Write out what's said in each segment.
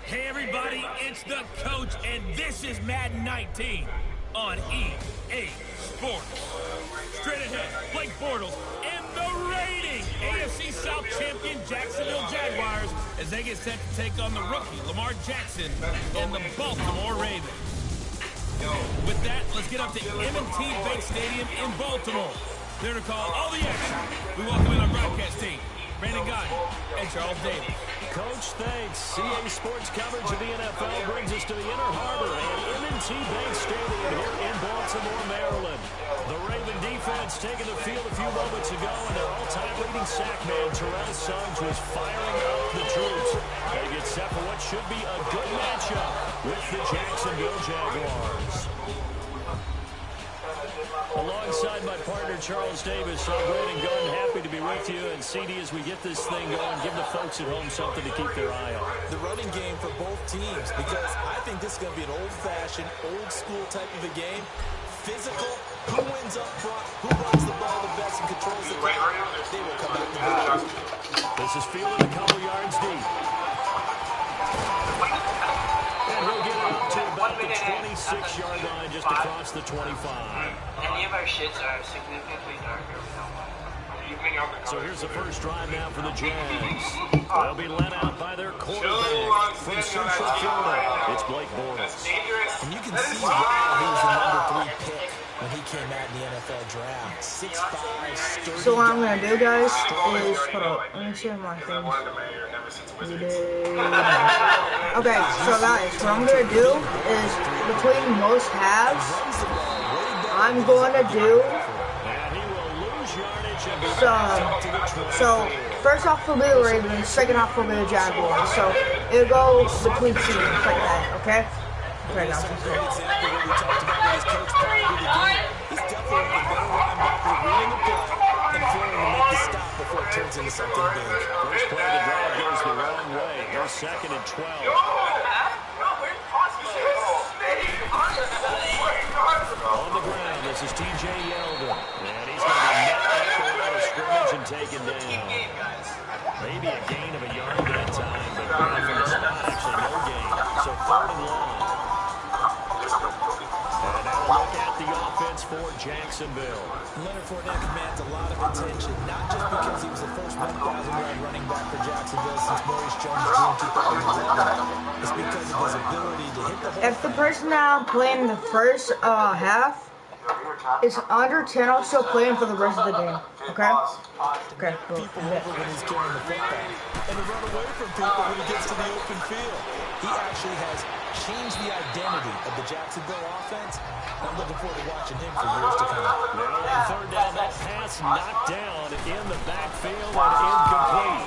Hey everybody, it's the coach, and this is Madden 19 on EA Sports. Straight ahead, Blake Bortles and the reigning AFC South champion Jacksonville Jaguars as they get set to take on the rookie Lamar Jackson and the Baltimore Ravens. With that, let's get up to M&T Bank Stadium in Baltimore. There to call all the action. We welcome in our broadcast team, Brandon Godden and Charles Davis. Coach, thanks. CA Sports coverage of the NFL brings us to the Inner Harbor and M&T Bank Stadium here in Baltimore, Maryland. The Raven defense taking the field a few moments ago, and their all-time leading sack man, Terrell Suggs, was firing up the troops. They get set for what should be a good matchup with the Jacksonville Jaguars. Alongside my partner, Charles Davis, I'm Brandon Gunn, happy to be with you. And CD, as we get this thing going, give the folks at home something to keep their eye on. The running game for both teams, because I think this is going to be an old-fashioned, old-school type of a game. Physical, who wins up front, who runs the ball the best and controls the clock, they will come back to victory. This is fielded a couple yards deep. And he'll get it up to about the 26-yard line, just across the 25. Any of our shits are significantly darker. So here's the first drive now for the Jags. They'll be led out by their quarterback from Central Florida. It's Blake Bortles. And you can see why he was the number 3 pick when he came out in the NFL draft. 6'5", sturdy. So what I'm going to do, guys, is, hold up, let me share my things. Okay, so guys, what I'm going to do is, between most halves, I'm going to do, so first half will be the Ravens, second half will be the Jaguars. So it'll go between teams like that, okay? Okay, now. Turns into something big. First play of the drive goes the wrong way. They're second and 12. On the ground, this is TJ Yeldon. And he's going to be met at the line of scrimmage and taken down. Maybe a gain of a yard that time, but from the spot, actually no gain. So third and long. And now look at the offense for Jacksonville. Leonard Fournette commands a lot of attention, not just because he was the first 1,000-yard running back for Jacksonville since Maurice Jones-Drew in 2011. It's because of his ability to hit the hole. If the person now playing the first half is under 10, I'll still play him for the rest of the game. Okay? Okay, cool. People over when he's carrying the football, and to run away from people when he gets to the open field. He actually has changed the identity of the Jacksonville offense. I'm looking forward to watching him for years to come. Well, on third down, that pass knocked down in the backfield and incomplete.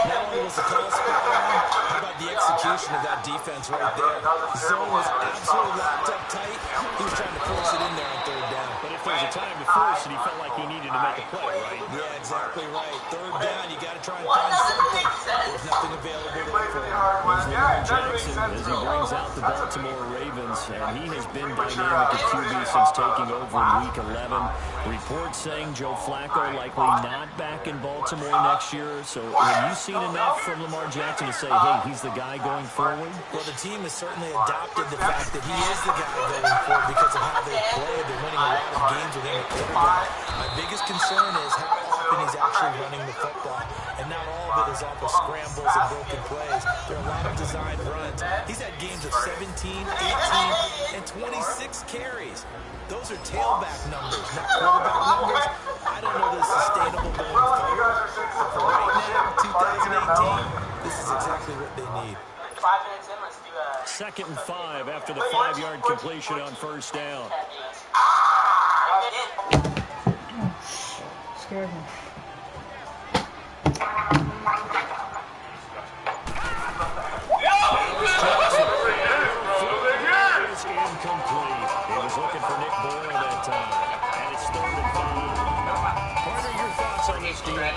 Not only was the call spot on, how about the execution of that defense right there? The zone was absolutely locked up tight. He was trying to force it in there on third down. But if there was a time to force it, he felt like he needed to make a play, right? Yeah, exactly right. Third down, you got to try and find something. There's nothing available there for him. Lamar Jackson, as he brings out the Baltimore Ravens, and he has been dynamic at QB since taking over in Week 11. Reports saying Joe Flacco likely not back in Baltimore next year. So have you seen enough from Lamar Jackson to say, hey, he's the guy going forward? Well, the team has certainly adopted the fact that he is the guy going forward because of how they play. They're winning a lot of games with him at quarterback. My biggest concern is how often he's actually running the football. And not all of it is off of scrambles and broken plays. There are a lot of designed runs. He's had games of 17, 18, and 26 carries. Those are tailback numbers, not quarterback numbers. I don't know that it's sustainable going forward. But for right now, 2018, this is exactly what they need. 5 minutes in, let's do a... Second and 5 after the 5-yard completion on first down. Scared me.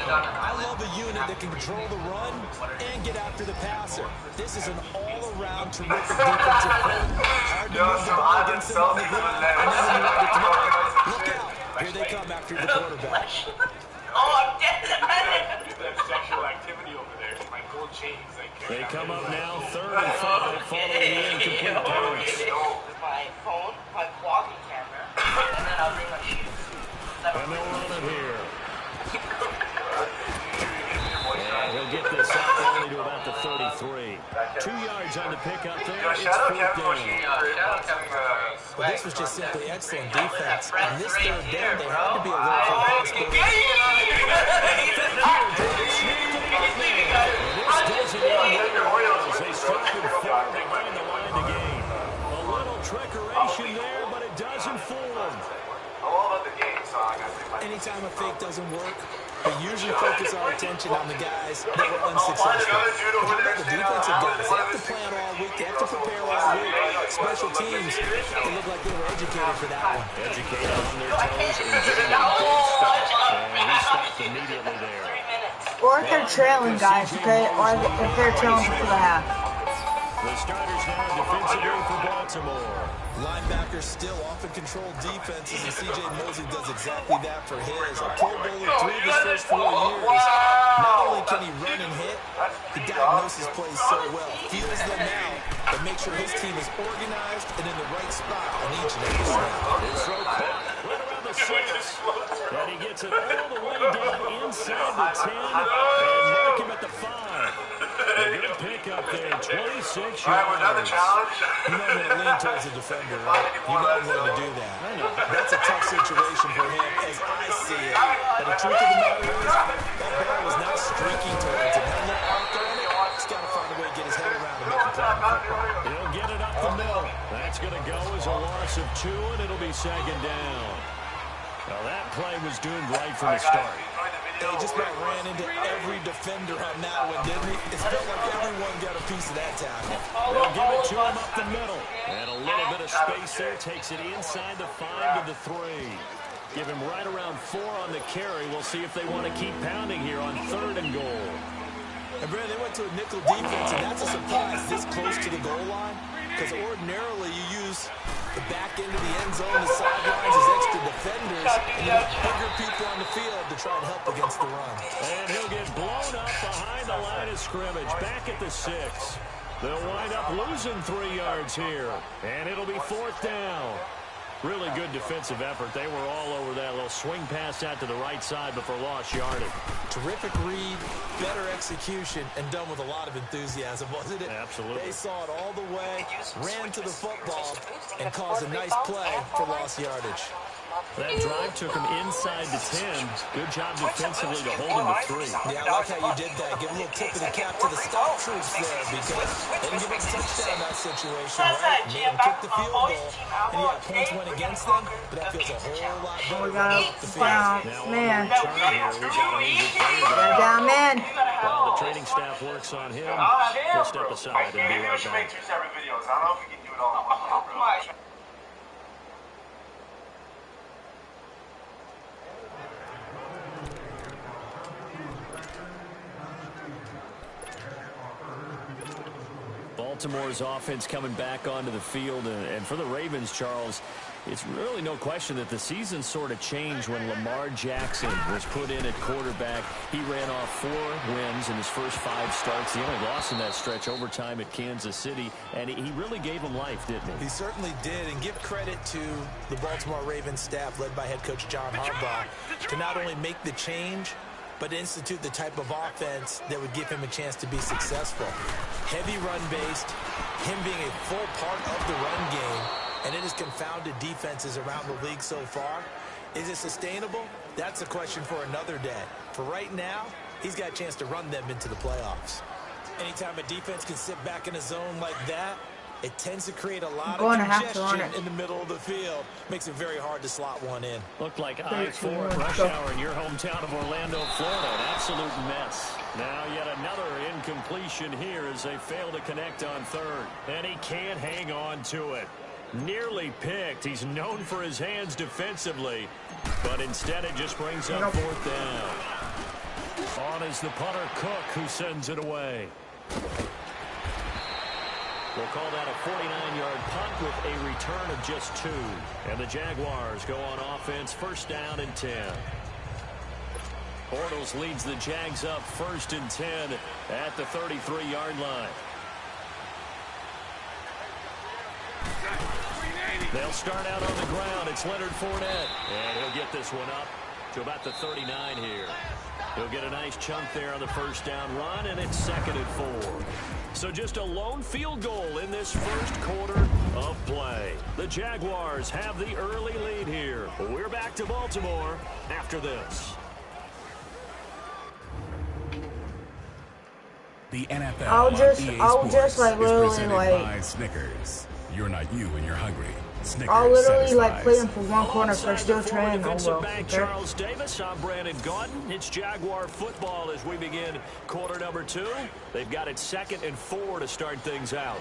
I love a unit that can control the run and get after the passer. This is an all-around terrific defensive front. Hard to move the ball against them on the ground. And then when you want to throw it, look out. Here they come after the quarterback. I'm dead. Sexual activity over there. My gold chains. They come up now, 3rd and 5, following the incomplete pass. My phone, my vlogging camera, and then I'll bring my shoes. And they'll run it here. And he'll get this out only to about the 33. 2 yards on the pickup there. It's 4th down. Well, this was just simply excellent defense. On this 3rd down, they had to be alert for pass. They started far behind the line to gain. A little trickeration there, but it doesn't fool them. Anytime a fake doesn't work, we usually focus our attention on the guys that were unsuccessful. But the defensive guys, they have to plan all week. They have to prepare all week. Special teams, they look like they were educated for that one. Educated on their toes and getting a good stop. And he stopped immediately there. Or if they're trailing, guys, okay? Or if they're trailing for the half. The starters now defensively for Baltimore. Linebackers still often control defenses, and C.J. Mosley does exactly that for his. A Pro Bowler 3 of his first 4 years. Not only can he run and hit, he diagnoses plays so well, feels them out, and makes sure his team is organized and in the right spot on each and every snap. His throw caught right around the 6. And he gets it all the way down inside the 10 and mark him at the 5. A good pickup there, 26 yards. You know I'm going to lean towards the defender, right? You know I'm going to do that. That's a tough situation for him as I see it. But the truth of the matter is, that ball was not streaking towards him. Had a little arc on it. He's got to find a way to get his head around and make him play football. He'll get it up the middle. That's going to go as a loss of 2, and it'll be 2nd down. Well, that play was doomed right from the start. He just about ran into every defender on that one, didn't he? It felt like everyone got a piece of that tackle. They'll give it to him up the middle. And a little bit of space there takes it inside the 5 to the 3. Give him right around 4 on the carry. We'll see if they want to keep pounding here on 3rd and goal. And Brandon, they went to a nickel defense, and that's a surprise this close to the goal line. Because ordinarily you use the back end of the end zone, the sidelines as extra defenders, and you have bigger people on the field to try and help against the run. And he'll get blown up behind the line of scrimmage, back at the 6. They'll wind up losing 3 yards here, and it'll be 4th down. Really good defensive effort. They were all over that little swing pass out to the right side before lost yardage. Terrific read, better execution, and done with a lot of enthusiasm, wasn't it? Absolutely. They saw it all the way, ran to the football, and caused a nice play for lost yardage. That drive took him inside the 10. Good job defensively to hold him to 3. Yeah, I like how you did that. Give a little tip of the cap to the scout troops there because they didn't give up a touchdown in that situation, right? Made them kick the field goal. And yeah, points went against them, but that feels a whole lot better. We got the down, man. Got down, man. While the training staff works on him, we'll step aside and be right back. Make 2 separate videos. I don't know if we can do it all at once, bro. Baltimore's offense coming back onto the field, and for the Ravens, Charles, it's really no question that the season sort of changed when Lamar Jackson was put in at quarterback. He ran off 4 wins in his first 5 starts. He only lost in that stretch overtime at Kansas City, and he really gave him life, didn't he? He certainly did, and give credit to the Baltimore Ravens staff led by head coach John Harbaugh to not only make the change, but institute the type of offense that would give him a chance to be successful. Heavy run-based, him being a full part of the run game, and it has confounded defenses around the league so far. Is it sustainable? That's a question for another day. For right now, he's got a chance to run them into the playoffs. Anytime a defense can sit back in a zone like that, it tends to create a lot of congestion in the middle of the field. Makes it very hard to slot one in. Looked like I-4 rush hour in your hometown of Orlando, Florida. An absolute mess. Now yet another incompletion here as they fail to connect on 3rd. And he can't hang on to it. Nearly picked. He's known for his hands defensively. But instead it just brings up 4th down. On is the punter, Cook, who sends it away. We'll call that a 49-yard punt with a return of just 2. And the Jaguars go on offense, first down and 10. Bortles leads the Jags up first and 10 at the 33-yard line. They'll start out on the ground. It's Leonard Fournette. And he'll get this one up to about the 39 here. He'll get a nice chunk there on the first down run, and it's 2nd and 4. So just a lone field goal in this first quarter of play. The Jaguars have the early lead here. We're back to Baltimore after this. The NFL I'll just like is literally presented like by Snickers. You're not you when you're hungry. Snickers I'll literally like satisfies. play them for one corner if they're still training. Defensive back Okay? Charles Davis. I'm Brandon Gaudin. It's Jaguar football as we begin quarter number 2. They've got it 2nd and 4 to start things out.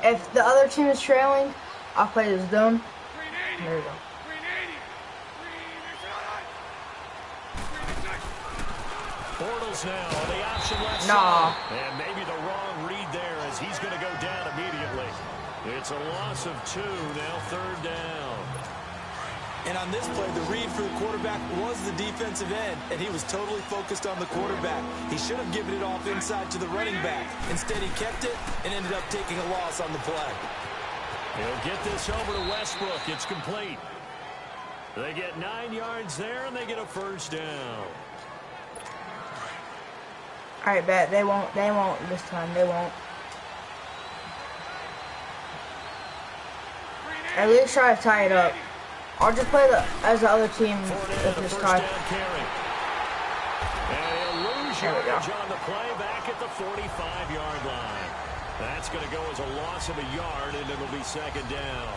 If the other team is trailing, I'll play this dumb. There you go. Bortles now on the option left Nah. side. And maybe the wrong read there as he's going to go down immediately. It's a loss of 2, now 3rd down. And on this play, the read for the quarterback was the defensive end, and he was totally focused on the quarterback. He should have given it off inside to the running back. Instead, he kept it and ended up taking a loss on the play. He'll get this over to Westbrook. It's complete. They get 9 yards there, and they get a first down. All right, bet they won't this time. They won't. At least try to tie it up. I'll just play as the other team if this time. And he'll lose yardage on the play back at the 45-yard line. That's going to go as a loss of a yard, and it'll be 2nd down.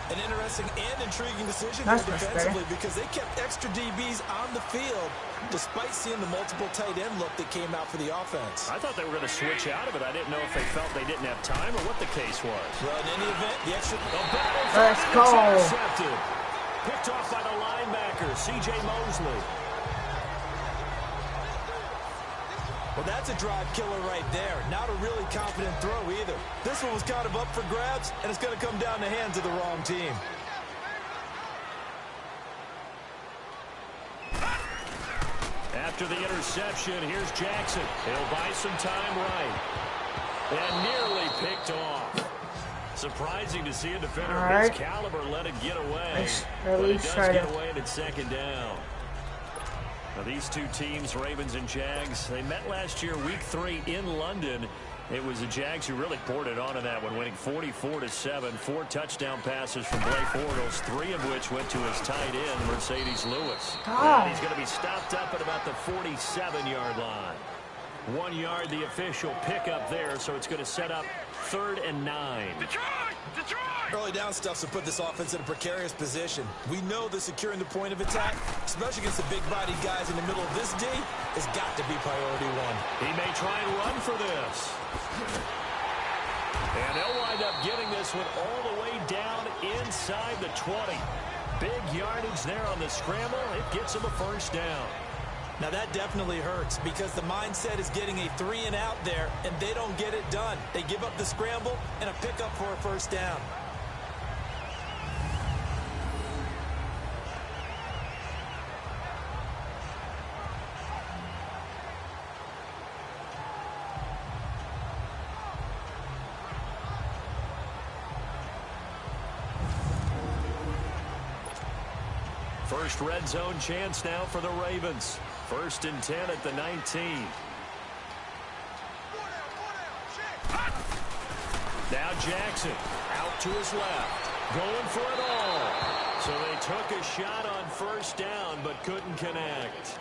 An interesting and intriguing decision That's here much defensively better. because they kept extra DBs on the field despite seeing the multiple tight end look that came out for the offense. I thought they were going to switch out of it. I didn't know if they felt they didn't have time or what the case was. Well, in any event, the extra... Let's go. Intercepted. Picked off by the linebacker, C.J. Mosley. Well, that's a drive killer right there. Not a really confident throw either. This one was kind of up for grabs, and it's going to come down the hands of the wrong team. After the interception, here's Jackson. He'll buy some time right. And nearly picked off. Surprising to see a defender of his caliber let it get away. But it does get away and it's 2nd down. Now these two teams, Ravens and Jags, they met last year, week 3 in London. It was the Jags who really poured it on in that one, winning 44-7. 4 touchdown passes from Blake Bortles, 3 of which went to his tight end, Mercedes Lewis. And he's going to be stopped up at about the 47-yard line. 1 yard, the official pickup there, so it's going to set up 3rd and 9. Early down stuff to put this offense in a precarious position. We know that securing the point of attack, especially against the big-bodied guys in the middle of this D, has got to be priority 1. He may try and run for this. And they'll wind up getting this one all the way down inside the 20. Big yardage there on the scramble. It gets him a first down. Now that definitely hurts because the mindset is getting a 3 and out there, and they don't get it done. They give up the scramble and a pickup for a first down. First red zone chance now for the Ravens. 1st and 10 at the 19. Now Jackson out to his left, going for it all. So they took a shot on first down but couldn't connect.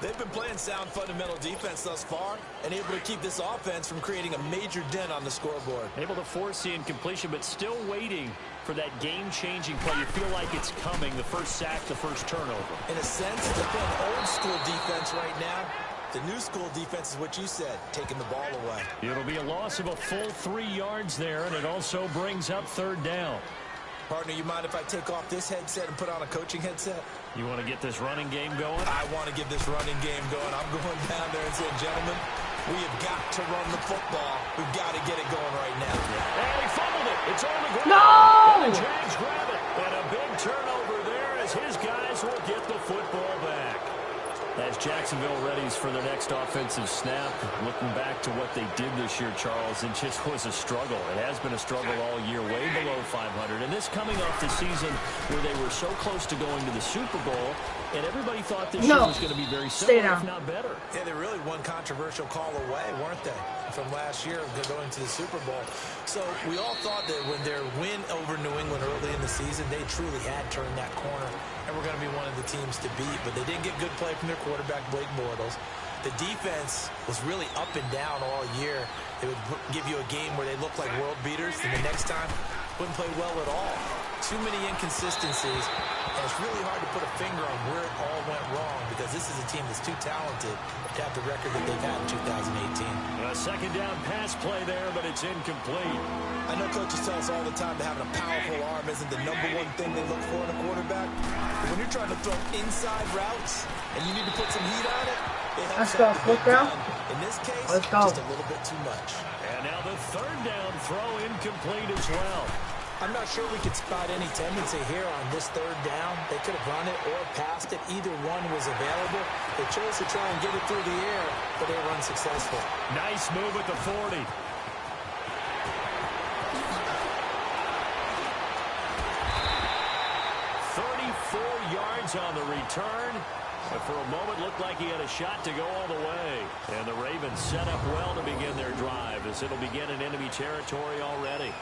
They've been playing sound fundamental defense thus far and able to keep this offense from creating a major dent on the scoreboard. Able to force the incompletion, but still waiting for that game-changing play. You feel like it's coming, the first sack, the first turnover. In a sense, they're playing old school defense right now. The new school defense is what you said, taking the ball away. It'll be a loss of a full 3 yards there, and it also brings up 3rd down. Partner, you mind if I take off this headset and put on a coaching headset? You want to get this running game going? I want to get this running game going. I'm going down there and saying, gentlemen, we have got to run the football. We've got to get it going right now. And he fumbled it. It's on the ground. No! And the Jags grab it. And a big turnover there as his guys will get the football back. As Jacksonville readies for their next offensive snap, looking back to what they did this year, Charles, it just was a struggle. It has been a struggle all year, way below 500. And this coming off the season where they were so close to going to the Super Bowl, and everybody thought this year was going to be very similar, if not better. Yeah, they really one controversial call away, weren't they, from last year going to the Super Bowl. So we all thought that when their win over New England early in the season, they truly had turned that corner and were going to be one of the teams to beat. But they didn't get good play from their quarterback, Blake Bortles. The defense was really up and down all year. They would give you a game where they looked like world beaters, and the next time wouldn't play well at all. Too many inconsistencies, and it's really hard to put a finger on where it all went wrong because this is a team that's too talented to have the record that they've had in 2018. A second down pass play there, but it's incomplete. I know coaches tell us all the time that having a powerful arm isn't the number one thing they look for in a quarterback. But when you're trying to throw inside routes and you need to put some heat on it, it helps. Let's go. Look down. In this case, let's go. Just a little bit too much. And now the third down throw incomplete as well. I'm not sure we could spot any tendency here on this third down. They could have run it or passed it. Either one was available. They chose to try and get it through the air, but they were unsuccessful. Nice move at the 40. Yards on the return. And for a moment, looked like he had a shot to go all the way. And the Ravens set up well to begin their drive as it'll begin in enemy territory already.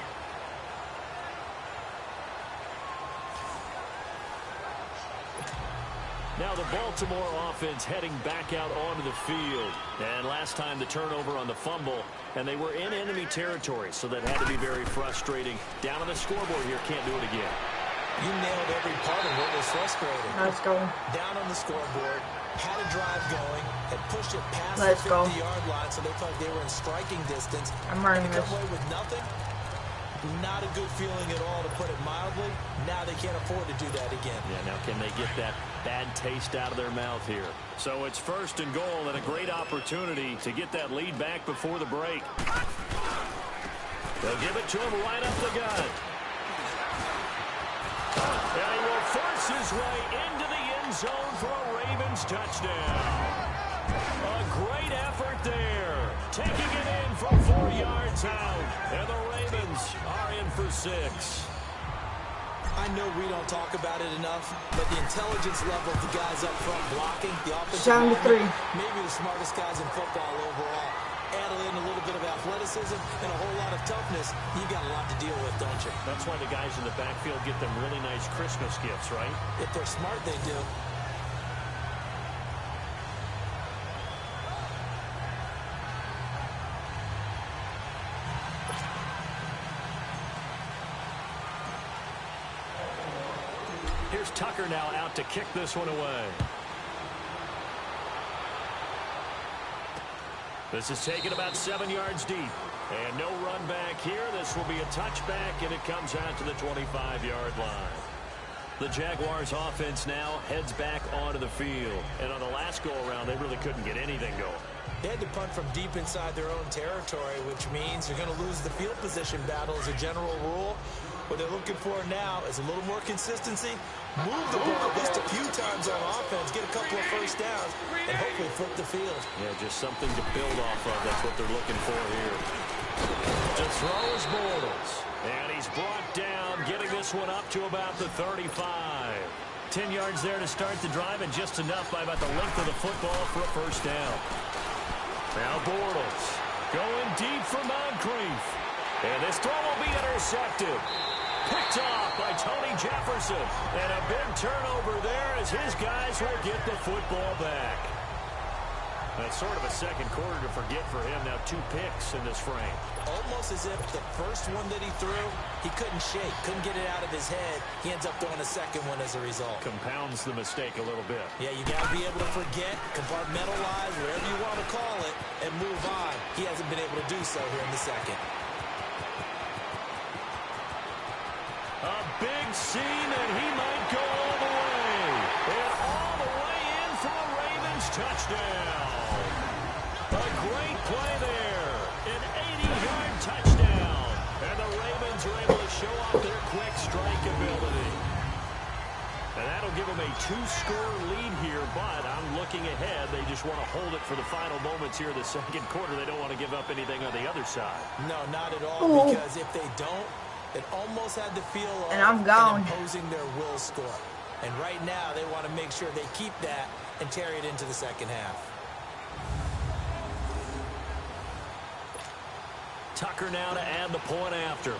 Now the Baltimore offense heading back out onto the field. And last time the turnover on the fumble, and they were in enemy territory, so that had to be very frustrating. Down on the scoreboard here, can't do it again. You nailed every part of what was frustrating. Let's go. Down on the scoreboard, had a drive going, had pushed it past Let's the 50-yard line, so they felt like they were in striking distance. I'm running this. Come this. away with nothing. Not a good feeling at all, to put it mildly. Now they can't afford to do that again. Yeah, now can they get that bad taste out of their mouth here? So it's first and goal and a great opportunity to get that lead back before the break. They'll give it to him right up the gut. And he will force his way into the end zone for a Ravens touchdown. A great effort there. Taking it in from 4 yards out. And the Ravens are in for 6. I know we don't talk about it enough, but the intelligence level of the guys up front blocking, the offensive 73. maybe the smartest guys in football overall. Add in a little bit of athleticism and a whole lot of toughness, you got a lot to deal with, don't you? That's why the guys in the backfield get them really nice Christmas gifts, right? If they're smart, they do. Here's Tucker now out to kick this one away. This is taken about 7 yards deep. And no run back here. This will be a touchback, and it comes out to the 25-yard line. The Jaguars offense now heads back onto the field. And on the last go-around, they really couldn't get anything going. They had to punt from deep inside their own territory, which means they're going to lose the field position battle as a general rule. What they're looking for now is a little more consistency, move the ball just a few times on offense, get a couple of first downs, and hopefully flip the field. Yeah, just something to build off of. That's what they're looking for here. To throw is Bortles. And he's brought down, getting this one up to about the 35. 10 yards there to start the drive, and just enough by about the length of the football for a first down. Now Bortles going deep for Moncrief. And this throw will be intercepted. Picked off by Tony Jefferson. And a big turnover there as his guys will get the football back. That's sort of a second quarter to forget for him. Now 2 picks in this frame. Almost as if the first one that he threw, he couldn't shake, couldn't get it out of his head. He ends up throwing a second one as a result. Compounds the mistake a little bit. Yeah, you got to be able to forget, compartmentalize, whatever you want to call it, and move on. He hasn't been able to do so here in the second. A big would seem that he might go all the way. And all the way in for a Ravens touchdown. A great play there. An 80-yard touchdown. And the Ravens are able to show off their quick strike ability. And that'll give them a 2-score lead here, but I'm looking ahead. They just want to hold it for the final moments here in the second quarter. They don't want to give up anything on the other side. No, not at all, because if they don't, it almost had the feel of imposing their will score. And right now, they want to make sure they keep that and carry it into the second half. Tucker now to add the point after.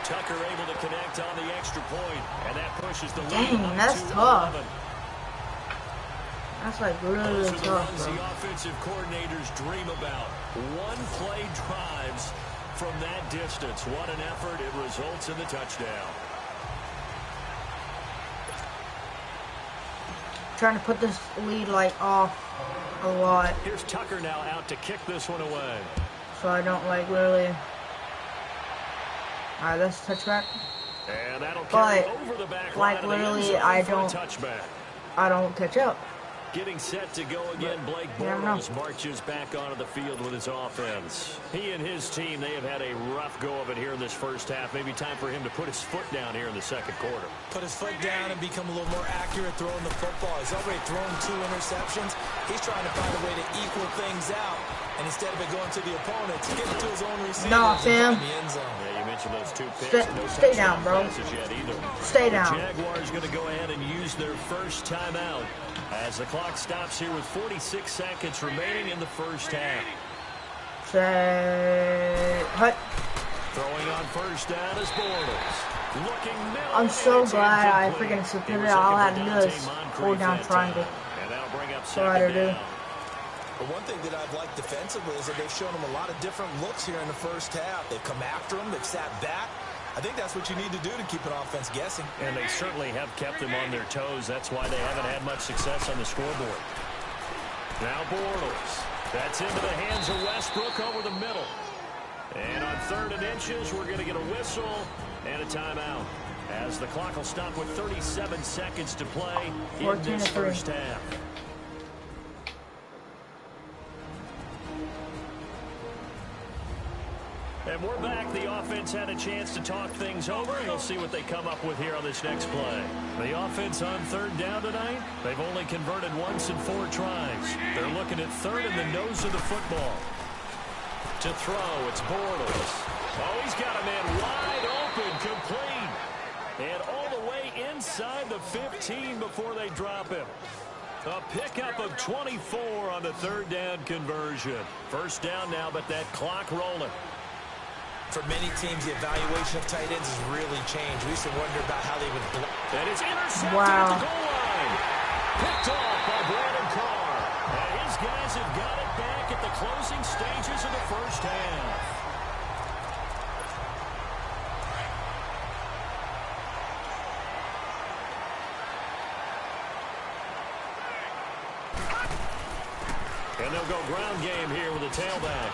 Tucker able to connect on the extra point, and that pushes the lead. Dang, that's tough. That's like really tough, bro. The offensive coordinators dream about one-play drives from that distance. What an effort. It results in the touchdown. Trying to put this lead like off a lot. Here's Tucker now out to kick this one away. So I don't like really. Alright, that's a touchback. And that'll carry over the back line. Like literally, I don't catch up. Getting set to go again, Blake Bortles marches back onto the field with his offense. He and his team, they have had a rough go of it here in this first half. Maybe time for him to put his foot down here in the second quarter. Put his foot down and become a little more accurate throwing the football. He's already thrown 2 interceptions. He's trying to find a way to equal things out. And instead of it going to the opponents, get it to his own receivers no, Sam. in the end zone. Yeah, you mentioned those 2 picks. Stay down, bro. Stay down. The Jaguars going to go ahead and use their first timeout as the clock stops here with 46 seconds remaining in the first half. Throwing on first down is Bortles. I'm so glad I freaking accepted it. All I had to do is hold down triangle. And that'll bring up second down. But one thing that I've liked defensively is that they've shown them a lot of different looks here in the first half. They've come after them. They've sat back. I think that's what you need to do to keep an offense guessing. And they certainly have kept them on their toes. That's why they haven't had much success on the scoreboard. Now Bortles. That's into the hands of Westbrook over the middle. And on 3rd and inches, we're going to get a whistle and a timeout, as the clock will stop with 37 seconds to play in this first half. And we're back. The offense had a chance to talk things over, and we'll see what they come up with here on this next play. The offense on 3rd down tonight, they've only converted once in 4 tries. They're looking at 3rd in the nose of the football. To throw, it's Bortles. Oh, he's got a man wide open, complete. And all the way inside the 15 before they drop him. A pickup of 24 on the 3rd down conversion. First down now, but that clock rolling. For many teams, the evaluation of tight ends has really changed. We used to wonder about how they would block. That is intercepted at the goal line. Picked off by Brandon Carr. And his guys have got it back at the closing stages of the first half. And they'll go ground game here with a tailback.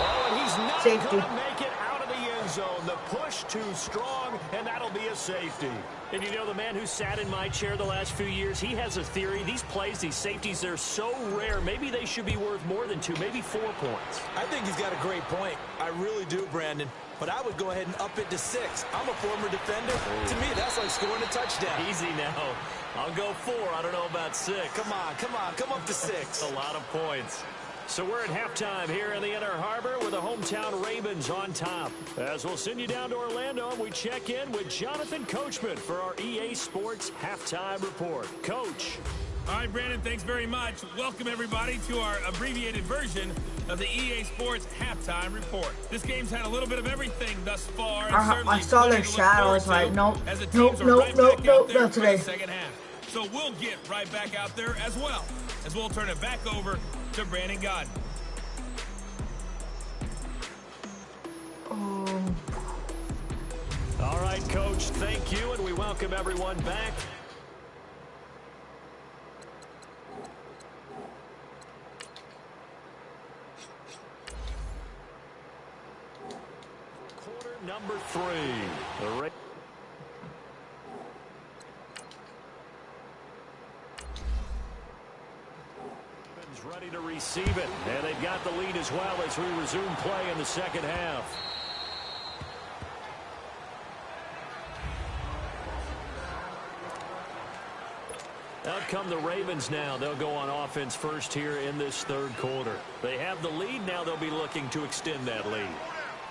Oh, and he's not going to make it out of the end zone. The push too strong, and that'll be a safety. And you know, the man who sat in my chair the last few years, he has a theory. These plays, these safeties, they're so rare. Maybe they should be worth more than 2, maybe 4 points. I think he's got a great point. I really do, Brandon. But I would go ahead and up it to 6. I'm a former defender. To me, that's like scoring a touchdown. Easy now. I'll go 4. I don't know about 6. Come on. Come up to 6. A lot of points. So we're at halftime here in the Inner Harbor with the hometown Ravens on top. As we'll send you down to Orlando, we check in with Jonathan Coachman for our EA Sports Halftime Report. Coach. All right, Brandon, thanks very much. Welcome, everybody, to our abbreviated version of the EA Sports Halftime Report. This game's had a little bit of everything thus far. I saw their shadows, like, nope, not today. Second half. So we'll get right back out there as well, as we'll turn it back over to Brandon Godden. All right, Coach, thank you, and we welcome everyone back. number 3. The ready to receive it, and they've got the lead as well as we resume play in the second half. Out come the Ravens now. They'll go on offense first here in this third quarter. They have the lead. Now they'll be looking to extend that lead.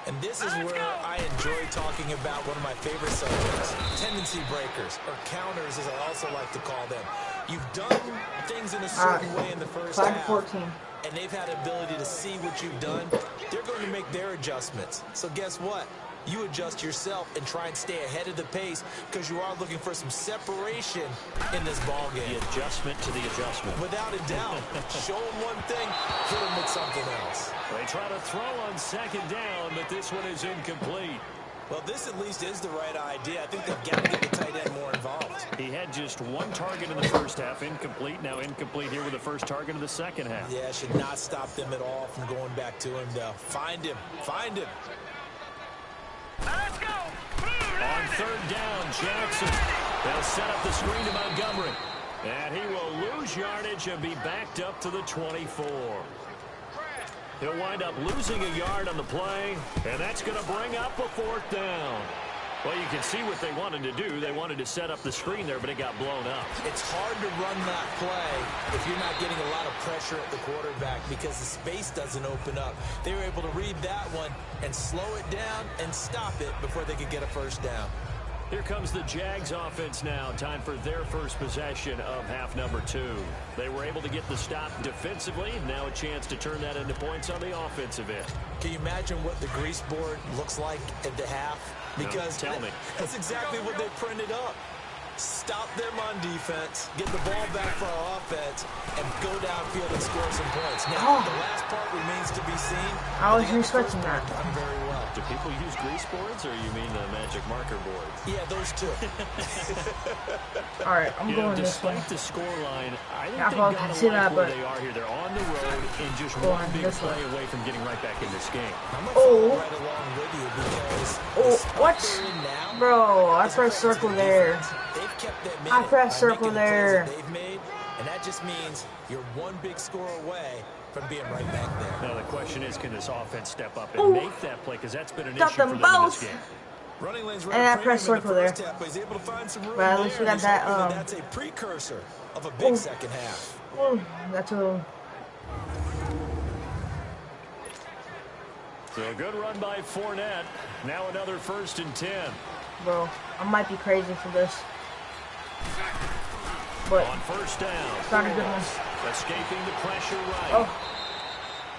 And this is where I enjoy talking about one of my favorite subjects, tendency breakers, or counters as I also like to call them. You've done things in a certain way in the first half, 14. and they've had the ability to see what you've done. They're going to make their adjustments. So guess what? You adjust yourself and try and stay ahead of the pace because you are looking for some separation in this ball game. The adjustment to the adjustment. Without a doubt. Show them one thing, hit them with something else. They try to throw on second down, but this one is incomplete. Well, this at least is the right idea. I think they've got to get the tight end more involved. He had just one target in the first half, incomplete. Now incomplete here with the first target of the second half. Yeah, should not stop them at all from going back to him, though. Find him. Find him. Let's go. On third down, Jackson. They'll set up the screen to Montgomery. And he will lose yardage and be backed up to the 24. He'll wind up losing a yard on the play, and that's going to bring up a fourth down. Well, you can see what they wanted to do. They wanted to set up the screen there, but it got blown up. It's hard to run that play if you're not getting a lot of pressure at the quarterback because the space doesn't open up. They were able to read that one and slow it down and stop it before they could get a first down. Here comes the Jags offense now. Time for their first possession of half number 2. They were able to get the stop defensively. Now a chance to turn that into points on the offensive end. Can you imagine what the grease board looks like at the half? Because no, tell me. That's exactly what they printed up. Stop them on defense, get the ball back for our offense, and go downfield and score some points. Now, the last part remains to be seen. I was expecting that. Done very well. Do people use grease boards, or you mean the magic marker boards? Yeah, those two. All right, I'm going this way. Despite the scoreline, I think Yeah, they well, got see to like that, where but- they are here. They're on the road and just Go one on, big this play way. away from getting right back in this game. I'm going to follow right along with you because what? they're in now, Bro, I as pressed opposed to circle the there. defense, they've kept that I minute pressed by circle making the plays there. that they've made, and that just means you're one big score away from being right back there. Now the question is, can this offense step up and make that play? Because that's been an Got issue for them them in this both. game. Running lanes And I pressed circle there. Half, but he's able to find some room But at least we there, got and he's that, hoping that's a precursor of a big second half. That's a... So a good run by Fournette. Now another 1st and 10. Bro, I might be crazy for this. But On first down, it's not a good one. escaping the pressure right. Oh,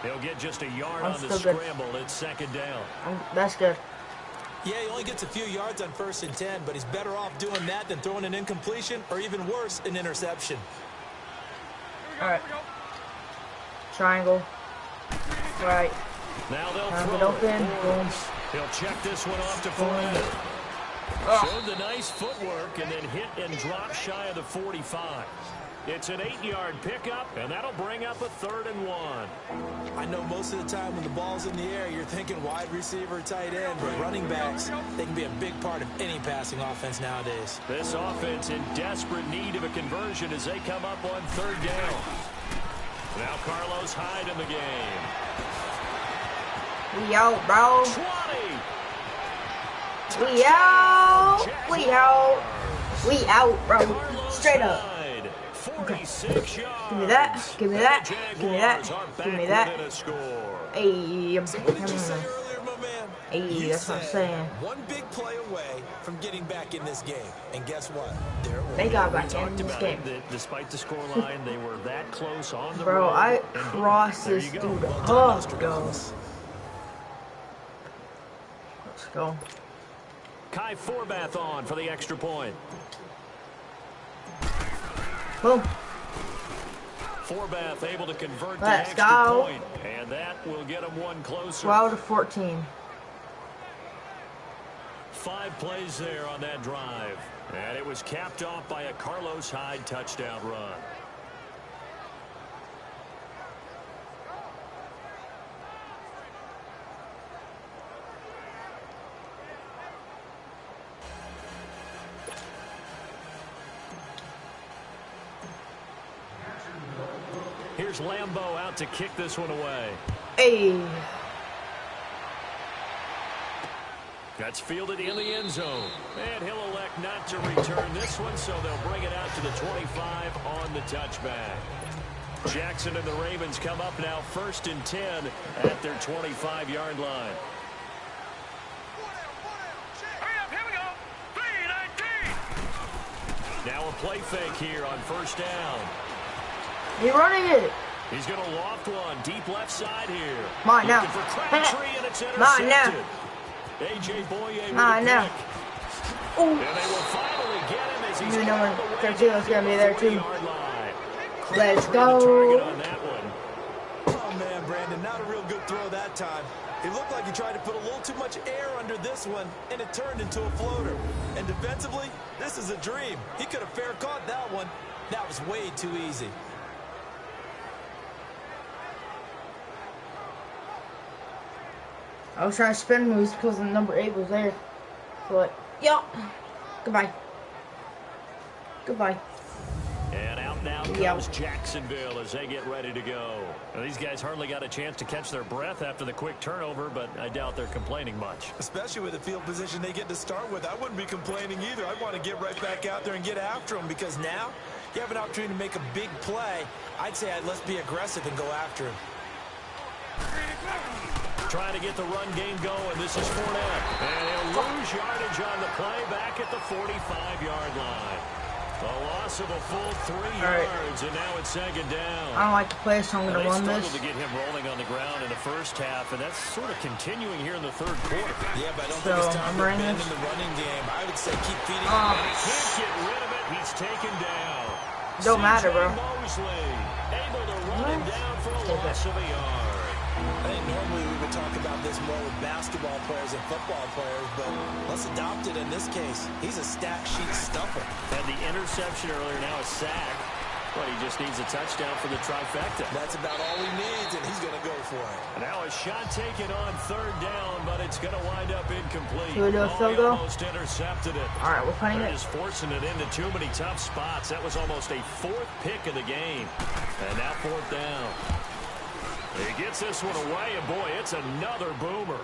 He'll get just a yard I'm on the still good. scramble. It's 2nd down. That's good. Yeah, he only gets a few yards on 1st and 10, but he's better off doing that than throwing an incompletion or even worse, an interception. All right. Triangle. Right. Now they'll Have it throw open. Boom. He'll check this one off to Fournette. Showed the nice footwork and then hit and drop shy of the 45. It's an 8-yard pickup, and that'll bring up a 3rd and 1. I know most of the time when the ball's in the air, you're thinking wide receiver, tight end, but running backs, they can be a big part of any passing offense nowadays. This offense in desperate need of a conversion as they come up on 3rd down. Now Carlos Hyde in the game. We out, bro. 20. We out. We out. We out, bro. Straight up. 46 yards. Give me that. Give me that. Give me that. Jaguars are Give me back that. within a score. Hey, So what did you say earlier, my man? Hey, You that's what I'm said saying. one big play away from getting back in this game. And guess what? There it was. They got back in Talked this about game. it, that despite the scoreline, they were that close on the Bro, road. I and boom, crossed there this you dude go. up, yo. Let's go. Kai Forbath on for the extra point. Boom. Forbath able to convert the Let's extra go. point, and that will get him one closer. 12 to 14. 5 plays there on that drive, and it was capped off by a Carlos Hyde touchdown run. Here's Lambeau out to kick this one away. Hey. That's fielded in the end zone. And he'll elect not to return this one, so they'll bring it out to the 25 on the touchback. Jackson and the Ravens come up now 1st and 10 at their 25-yard line. Now a play fake here on 1st down. He's running it. He's going to loft one deep left side here. Mine now. Looking for Crabtree, and it's intercepted. Mine now. A.J. Boye with Mine a now. pick. Ooh. And they will finally get him as he's You know all the way when to Tertulo's the going to be there too. 40-yard line. Let's Crabtree go. the target on that one. Oh, man, Brandon, not a real good throw that time. It looked like he tried to put a little too much air under this one, and it turned into a floater. And defensively, this is a dream. He could have fair caught that one. That was way too easy. I was trying to spin moves because the number 8 was there. But, yup. Goodbye. Goodbye. And out now comes Jacksonville as they get ready to go. Well, these guys hardly got a chance to catch their breath after the quick turnover, but I doubt they're complaining much. Especially with the field position they get to start with. I wouldn't be complaining either. I'd want to get right back out there and get after them, because now you have an opportunity to make a big play. I'd say let's be aggressive and go after him. Trying to get the run game going. This is Fournette. And he'll lose yardage on the play back at the 45-yard line. A loss of a full 3 yards, and now it's 2nd down. I don't like to play, so I'm going to run this. They struggled to get him rolling on the ground in the first half, and that's sort of continuing here in the 3rd quarter. Yeah, but I don't think it's time to bend in the running game. I would say keep feeding him. He can't get rid of it. He's taken down. Don't matter, bro. Mosley able to run him down for a loss of a yard. I think normally we would talk about this more with basketball players and football players, but let's adopt it in this case. He's a stat sheet stuffer. Had the interception earlier, now a sack. But he just needs a touchdown for the trifecta. That's about all he needs, and he's going to go for it. And now a shot taken on 3rd down, but it's going to wind up incomplete. Should we do a field goal? Almost intercepted it. All right, we're playing it. Just forcing it into too many tough spots. That was almost a 4th pick of the game. And now 4th down. He gets this one away, and boy, it's another boomer.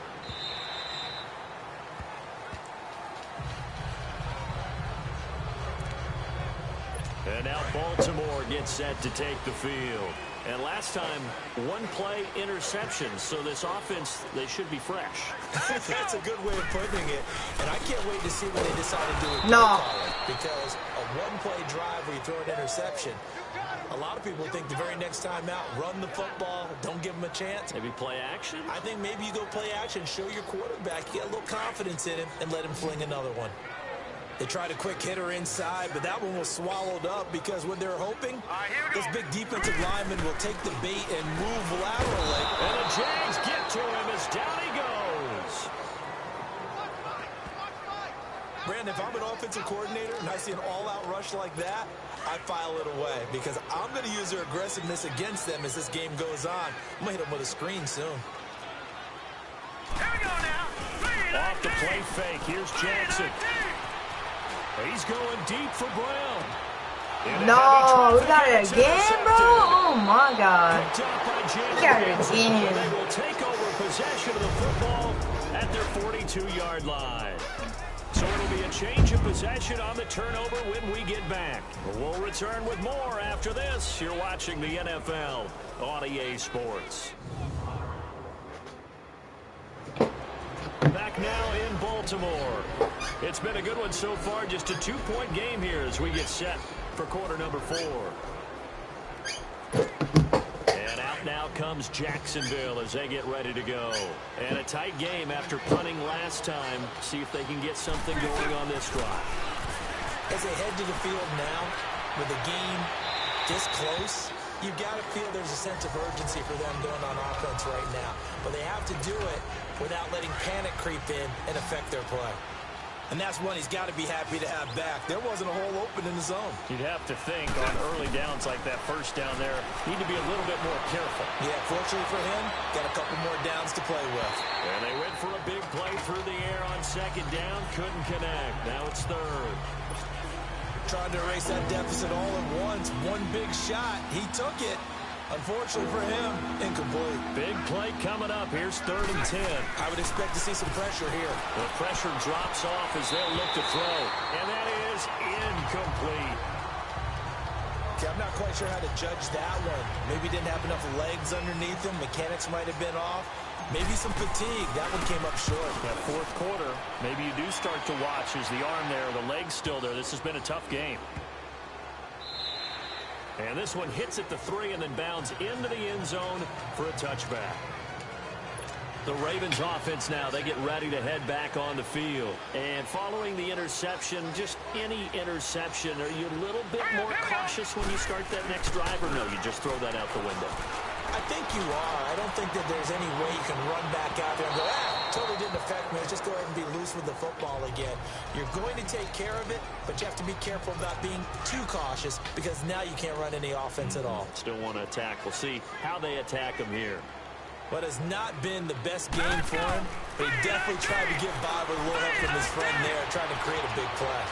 And now Baltimore gets set to take the field. And last time, 1-play interception. So this offense, they should be fresh. That's a good way of putting it. And I can't wait to see what they decide to do with No. because a 1-play drive where you throw an interception, a lot of people think the very next time out, run the football, don't give them a chance. Maybe play action? I think maybe you go play action, show your quarterback, you get a little confidence in him, and let him fling another one. They tried a quick hitter inside, but that one was swallowed up because what they're hoping, this big defensive lineman will take the bait and move laterally. And the Jags get to him as down he goes. Brandon, if I'm an offensive coordinator and I see an all-out rush like that, I file it away because I'm going to use their aggressiveness against them as this game goes on. I'm going to hit them with a screen soon. Here we go now. Off the play fake. Here's Jackson. He's going deep for Brown. No, we got it again, bro. Oh, my God. We got it again. They will take over possession of the football at their 42-yard line. So it'll be a change of possession on the turnover when we get back. We'll return with more after this. You're watching the NFL on EA Sports. Back now in Baltimore. It's been a good one so far. Just a 2-point game here as we get set for quarter number 4. And out now comes Jacksonville as they get ready to go. And a tight game after punting last time. See if they can get something going on this drive. As they head to the field now, with the game this close, you've got to feel there's a sense of urgency for them going on offense right now. But they have to do it without letting panic creep in and affect their play. And that's one he's got to be happy to have back. There wasn't a hole open in the zone. You'd have to think on early downs like that first down there, need to be a little bit more careful. Yeah, fortunately for him, got a couple more downs to play with. And they went for a big play through the air on 2nd down, couldn't connect. Now it's 3rd. Trying to erase that deficit all at once. One big shot. He took it. Unfortunately for him, incomplete. Big play coming up. Here's 3rd and 10. I would expect to see some pressure here. The pressure drops off as they'll look to throw. And that is incomplete. Okay, I'm not quite sure how to judge that one. Maybe didn't have enough legs underneath him. Mechanics might have been off. Maybe some fatigue. That one came up short. That 4th quarter, maybe you do start to watch as the arm there, the leg's still there. This has been a tough game. And this one hits at the 3 and then bounds into the end zone for a touchback. The Ravens offense now, they get ready to head back on the field. And following the interception, just any interception, are you a little bit more cautious when you start that next drive, or no, you just throw that out the window? I think you are. I don't think that there's any way you can run back out there and go, totally didn't affect me. Just go ahead and be loose with the football again. You're going to take care of it, but you have to be careful about being too cautious because now you can't run any offense at all. Still want to attack. We'll see how they attack him here. What has not been the best game for him, but he definitely tried to get by with a little help from his friend there, trying to create a big play.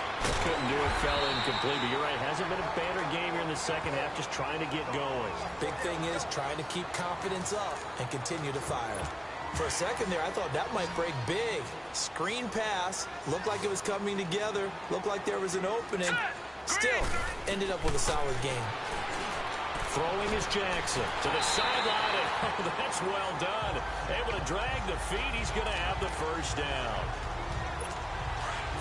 Couldn't do it, fell incomplete, but you're right, hasn't been a banner game here in the second half, just trying to get going. Big thing is trying to keep confidence up and continue to fire. For a second there, I thought that might break big. Screen pass, looked like it was coming together, looked like there was an opening. Still, ended up with a solid game. Throwing is Jackson to the sideline, and oh, that's well done. Able to drag the feet. He's going to have the first down.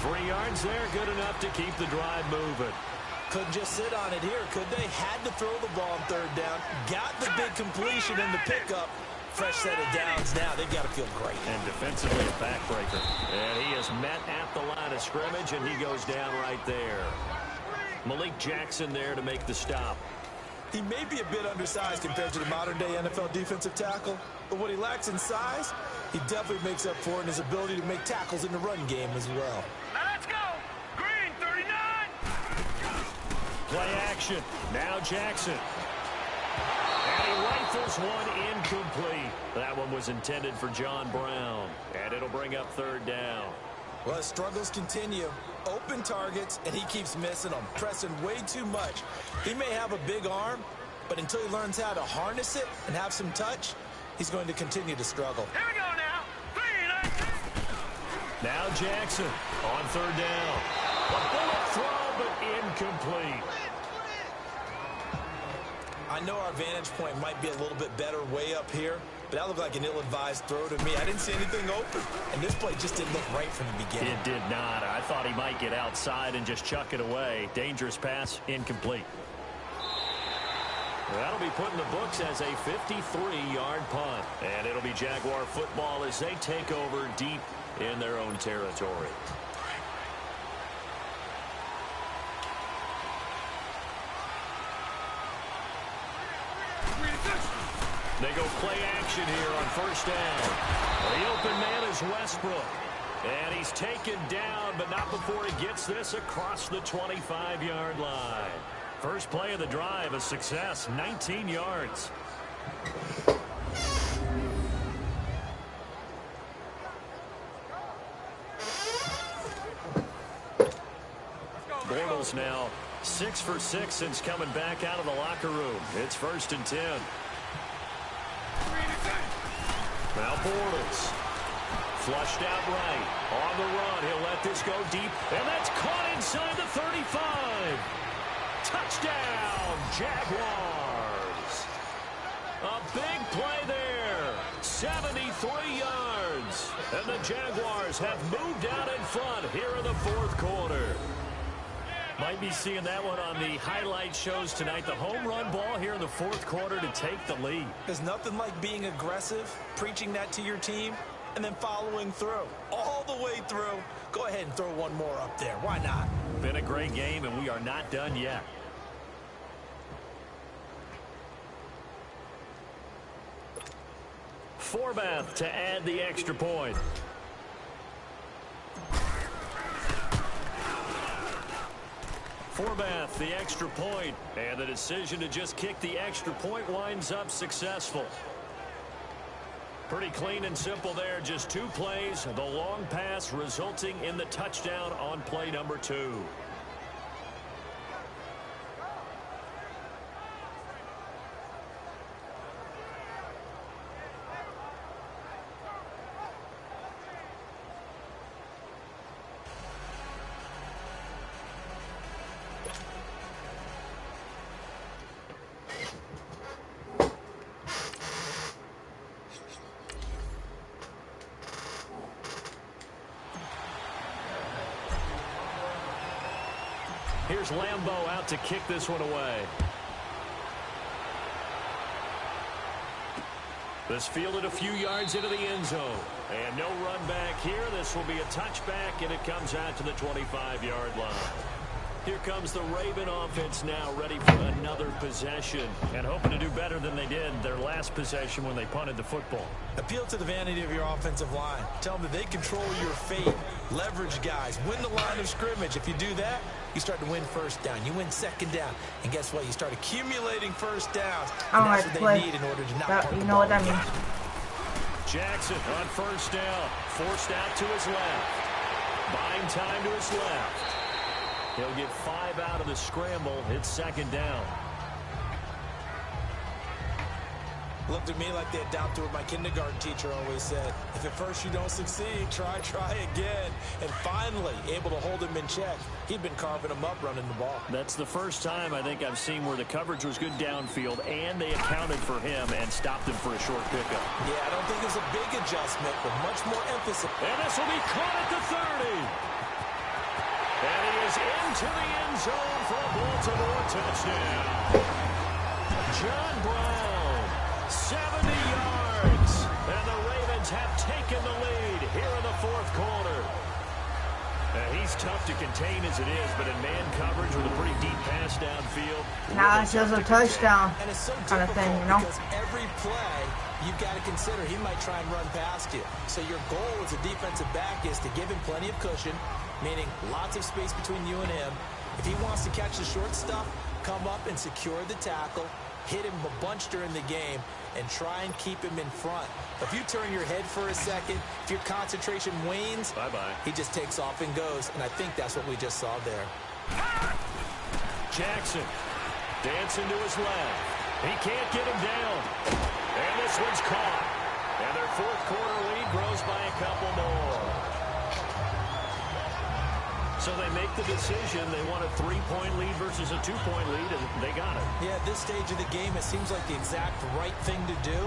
3 yards there, good enough to keep the drive moving. Couldn't just sit on it here, could they? Had to throw the ball on 3rd down. Got the big completion in the pickup. Fresh set of downs now. They've got to feel great. And defensively a backbreaker. And he is met at the line of scrimmage, and he goes down right there. Malik Jackson there to make the stop. He may be a bit undersized compared to the modern-day NFL defensive tackle, but what he lacks in size, he definitely makes up for in his ability to make tackles in the run game as well. Let's go! Green, 39! Play action. Now Jackson. And he rifles one incomplete. That one was intended for John Brown. And it'll bring up 3rd down. Well, his struggles continue. Open targets, and he keeps missing them, pressing way too much. He may have a big arm, but until he learns how to harness it and have some touch, he's going to continue to struggle. Here we go now. Now Jackson on 3rd down. A bullet throw, but incomplete. I know our vantage point might be a little bit better way up here, but that looked like an ill-advised throw to me. I didn't see anything open, and this play just didn't look right from the beginning. It did not. I thought he might get outside and just chuck it away. Dangerous pass, incomplete. That'll be put in the books as a 53-yard punt. And it'll be Jaguar football as they take over deep in their own territory. They go play action here on 1st down. The open man is Westbrook. And he's taken down, but not before he gets this across the 25-yard line. First play of the drive, a success, 19 yards. Bortles now 6 for 6 since coming back out of the locker room. It's 1st and 10. Now Bortles. Flushed out right. On the run. He'll let this go deep. And that's caught inside the 35. Touchdown, Jaguars. A big play there. 73 yards. And the Jaguars have moved out in front here in the 4th quarter. Might be seeing that one on the highlight shows tonight. The home run ball here in the 4th quarter to take the lead. There's nothing like being aggressive, preaching that to your team, and then following through. All the way through. Go ahead and throw one more up there. Why not? Been a great game, and we are not done yet. Forbath to add the extra point. Forbath, the extra point, and the decision to just kick the extra point winds up successful. Pretty clean and simple there, just 2 plays, the long pass resulting in the touchdown on play number 2. Here's Lambeau out to kick this one away. This fielded a few yards into the end zone. And no run back here. This will be a touchback, and it comes out to the 25-yard line. Here comes the Raven offense now, ready for another possession, and hoping to do better than they did their last possession when they punted the football. Appeal to the vanity of your offensive line. Tell them that they control your fate. Leverage guys. Win the line of scrimmage. If you do that, you start to win first down. You win second down. And guess what? You start accumulating first downs. And that's what they need in order to not punt the ball. You know what that means. Jackson on first down. Forced out to his left. Buying time to his left. He'll get 5 out of the scramble. It's second down. Looked at me like they adopted what my kindergarten teacher always said. If at first you don't succeed, try again. And finally, able to hold him in check. He'd been carving him up running the ball. That's the first time I think I've seen where the coverage was good downfield, and they accounted for him and stopped him for a short pickup. Yeah, I don't think it's a big adjustment, but much more emphasis. And this will be caught at the 30. And he is into the end zone for a Baltimore touchdown. John Brown, 70 yards. And the Ravens have taken the lead here in the fourth quarter. He's tough to contain as it is, but in man coverage with a pretty deep pass downfield. Now it's just a touchdown and it's so kind of thing, you know? Because every play, you've got to consider he might try and run past you. So your goal as a defensive back is to give him plenty of cushion, meaning lots of space between you and him. If he wants to catch the short stuff, come up and secure the tackle, hit him a bunch during the game, and try and keep him in front. If you turn your head for a second, if your concentration wanes, bye-bye. He just takes off and goes, and I think that's what we just saw there. Jackson dancing to his left. He can't get him down. And this one's caught. And their fourth quarter lead grows by a couple more. So they make the decision. They want a 3-point lead versus a 2-point lead, and they got it. Yeah, at this stage of the game, it seems like the exact right thing to do.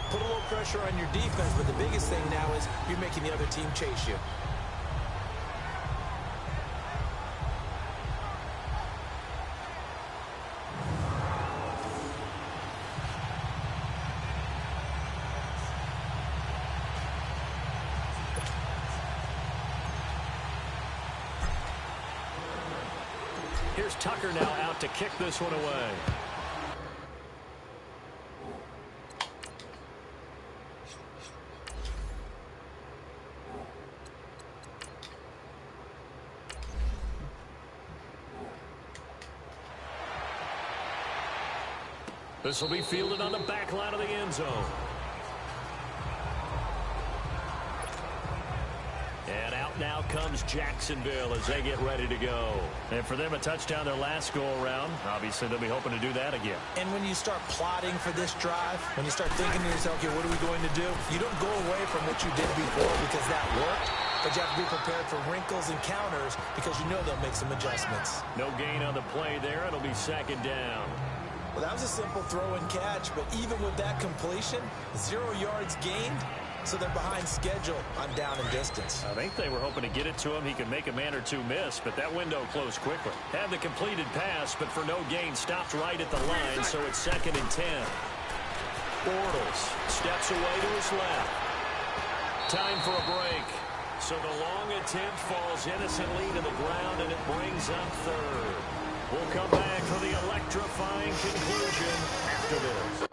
Put a little pressure on your defense, but the biggest thing now is you're making the other team chase you. Here's Tucker now out to kick this one away. This will be fielded on the back line of the end zone. And out now comes Jacksonville as they get ready to go. And for them, a touchdown their last go-around. Obviously, they'll be hoping to do that again. And when you start plotting for this drive, when you start thinking to yourself, okay, what are we going to do? You don't go away from what you did before because that worked. But you have to be prepared for wrinkles and counters because you know they'll make some adjustments. No gain on the play there. It'll be second down. Well, that was a simple throw and catch, but even with that completion, 0 yards gained, so they're behind schedule on down and distance. I think they were hoping to get it to him. He could make a man or two miss, but that window closed quickly. Had the completed pass, but for no gain, stopped right at the line, so it's 2nd and 10. Bortles steps away to his left. Time for a break. So the long attempt falls innocently to the ground, and it brings up 3rd. We'll come back for the electrifying conclusion after this.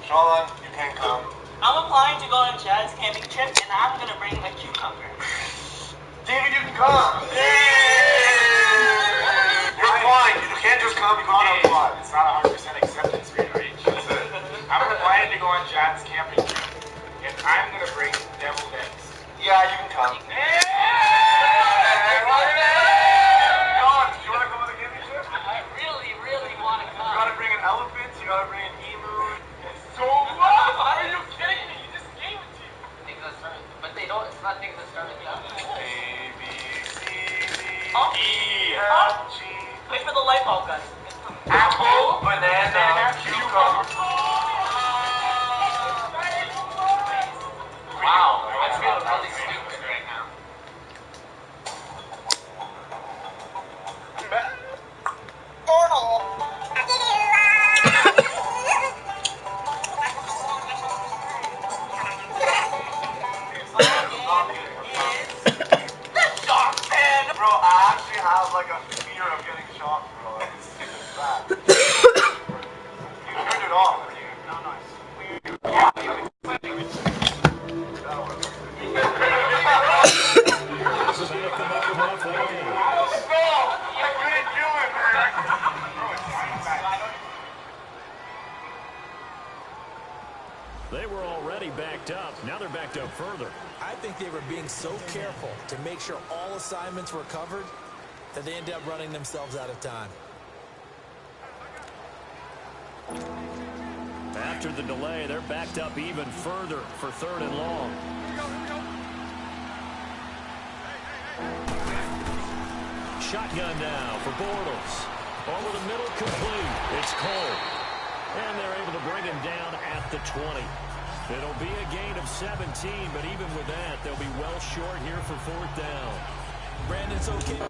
Sean, you can't come. I'm applying to go on Chad's camping trip, and I'm gonna bring a cucumber. David, you can come. You're applying. You can't just come. You gotta apply. It's not 100% acceptance rate, right? I'm applying to go on Chad's camping trip, and I'm gonna bring deviled eggs. Yeah, you can come. John, do you wanna go on the camping trip? I really, really wanna come. You gotta bring an elephant. You gotta bring an emu. So what? Are you kidding me? You just gave it to you. Things that start, but they don't. It's not things that start with A, B, C, D, E, F, G. Wait for the light bulb, guys. Apple, banana, cucumber. Wow, I feel really stupid right now. Bro, I actually have like a fear of getting shocked, bro. It's bad. You turned it off. No, I couldn't do it, man. They were already backed up. Now they're backed up further. I think they were being so careful to make sure all assignments were covered that they ended up running themselves out of time. After the delay, they're backed up even further for 3rd and long. Shotgun now for Bortles. Over the middle, complete. It's Cole. And they're able to bring him down at the 20. It'll be a gain of 17, but even with that, they'll be well short here for 4th down. Brandon's okay.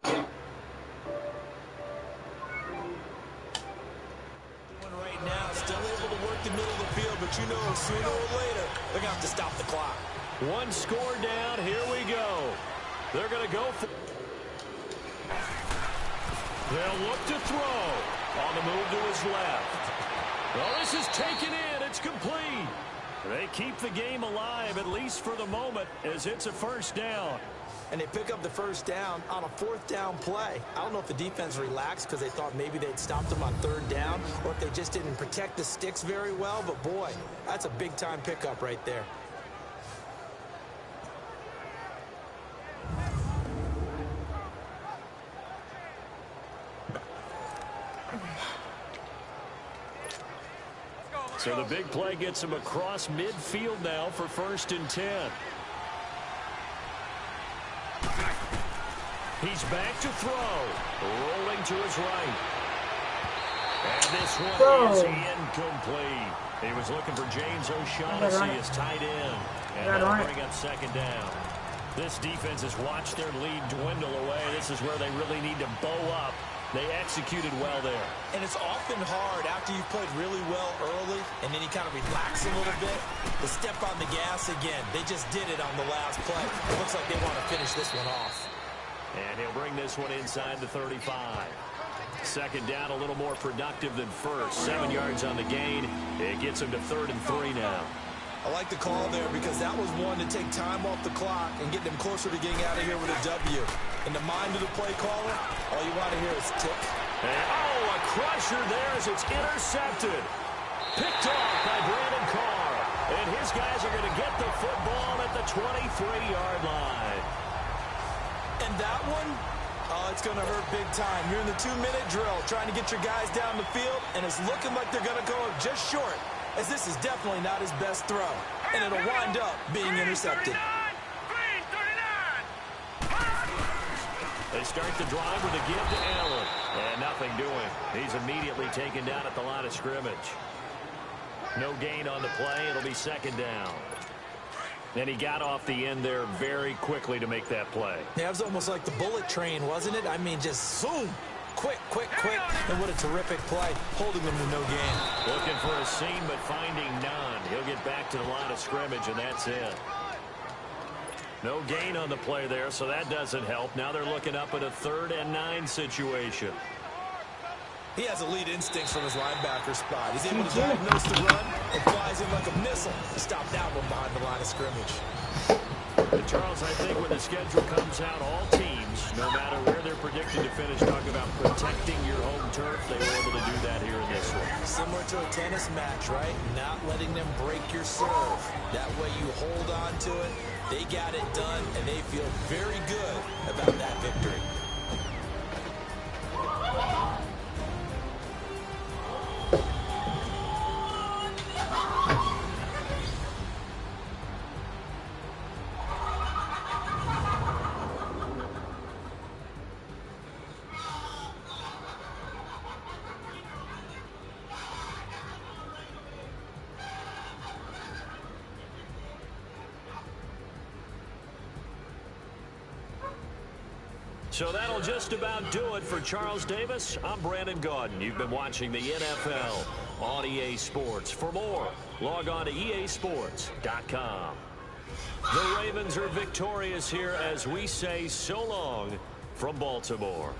Doing right now, still able to work the middle of the field, but you know sooner or later, they're going to have to stop the clock. One score down. Here we go. They're going to go for... They'll look to throw. On the move to his left. Well, this is taken in. It's complete. They keep the game alive, at least for the moment, as it's a 1st down. And they pick up the 1st down on a 4th down play. I don't know if the defense relaxed because they thought maybe they'd stopped them on 3rd down or if they just didn't protect the sticks very well. But, boy, that's a big-time pickup right there. So the big play gets him across midfield now for 1st and 10. He's back to throw. Rolling to his right. And this one is incomplete. He was looking for James O'Shaughnessy as tight end. And that'll bring up second down. This defense has watched their lead dwindle away. This is where they really need to bow up. They executed well there. And it's often hard after you've played really well early and then you kind of relax a little bit to step on the gas again. They just did it on the last play. It looks like they want to finish this one off. And he'll bring this one inside the 35. Second down, a little more productive than first. 7 yards on the gain. It gets him to 3rd and 3 now. I like the call there because that was one to take time off the clock and get them closer to getting out of here with a W. In the mind of the play caller, all you want to hear is tick. And, a crusher there as it's intercepted. Picked off by Brandon Carr. And his guys are going to get the football at the 23-yard line. And that one, it's going to hurt big time. You're in the 2-minute drill trying to get your guys down the field, and it's looking like they're going to go just short, as this is definitely not his best throw. And it'll wind up being intercepted. They start the drive with a give to Allen. And nothing doing. He's immediately taken down at the line of scrimmage. No gain on the play. It'll be second down. And he got off the end there very quickly to make that play. Yeah, it was almost like the bullet train, wasn't it? I mean, just zoom. Quick, quick, quick. And what a terrific play, holding them to no gain. Looking for a seam, but finding none. He'll get back to the line of scrimmage, and that's it. No gain on the play there, so that doesn't help. Now they're looking up at a 3rd and 9 situation. He has elite instincts from his linebacker spot. He's able to diagnose the run and flies in like a missile to stop that one behind the line of scrimmage. And Charles, I think when the schedule comes out, all teams, no matter where they're predicted to finish, talk about protecting your home turf. They were able to do that here in this one. Similar to a tennis match, right? Not letting them break your serve. That way you hold on to it. They got it done, and they feel very good about that victory. So that'll just about do it for Charles Davis. I'm Brandon Gaudin. You've been watching the NFL on EA Sports. For more, log on to easports.com. The Ravens are victorious here as we say so long from Baltimore.